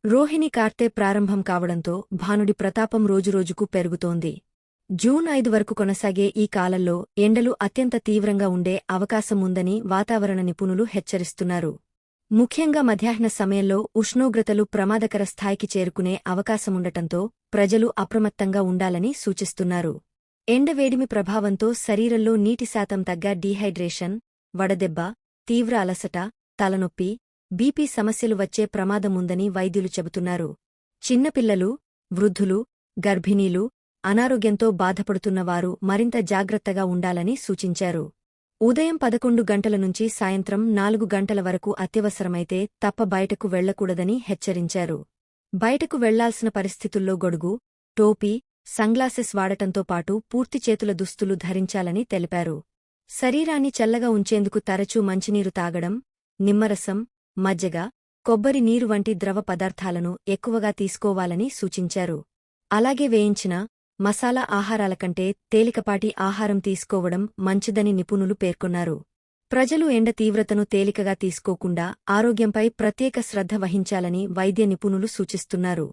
రోహిణి కార్తె ప్రారంభం కావడంతో భానుడి ప్రతాపం రోజురోజుకు పెరుగుతోంది. జూన్ 5 వరకు కొనసాగే ఈ కాలంలో ఎండలు అత్యంత తీవ్రంగా ఉండే అవకాశముందని వాతావరణ నిపుణులు హెచ్చరిస్తున్నారు. ముఖ్యంగా మధ్యాహ్న సమయంలో ఉష్ణోగ్రతలు ప్రమాదకర స్థాయికి చేరుకునే అవకాశముండటంతో ప్రజలు అప్రమత్తంగా ఉండాలని సూచిస్తున్నారు. ఎండవేడిమి ప్రభావంతో శరీరంలో నీటి శాతం తగ్గ డీహైడ్రేషన్, వడదెబ్బ, తీవ్ర అలసట, తలనొప్పి, బీపీ సమస్యలు వచ్చే ప్రమాదముందని వైద్యులు చెబుతున్నారు. చిన్నపిల్లలు, వృద్ధులు, గర్భిణీలు, అనారోగ్యంతో బాధపడుతున్నవారు మరింత జాగ్రత్తగా ఉండాలని సూచించారు. ఉదయం 11 గంటల నుంచి సాయంత్రం 4 గంటల వరకు అత్యవసరమైతే తప్ప బయటకు వెళ్లకూడదని హెచ్చరించారు. బయటకు వెళ్లాల్సిన పరిస్థితుల్లో గొడుగు, టోపీ, సన్గ్లాసెస్ వాడటంతో పాటు పూర్తి చేతుల దుస్తులు ధరించాలని తెలిపారు. శరీరాన్ని చల్లగా ఉంచేందుకు తరచూ మంచినీరు తాగడం, నిమ్మరసం, మజ్జిగ, కొబ్బరి నీరు వంటి ద్రవ పదార్థాలను ఎక్కువగా తీసుకోవాలని సూచించారు. అలాగే వేయించిన, మసాలా ఆహారాల కంటే తేలికపాటి ఆహారం తీసుకోవడం మంచిదని నిపుణులు పేర్కొన్నారు. ప్రజలు ఎండ తీవ్రతను తేలికగా తీసుకోకుండా ఆరోగ్యంపై ప్రత్యేక శ్రద్ధ వహించాలని వైద్య నిపుణులు సూచిస్తున్నారు.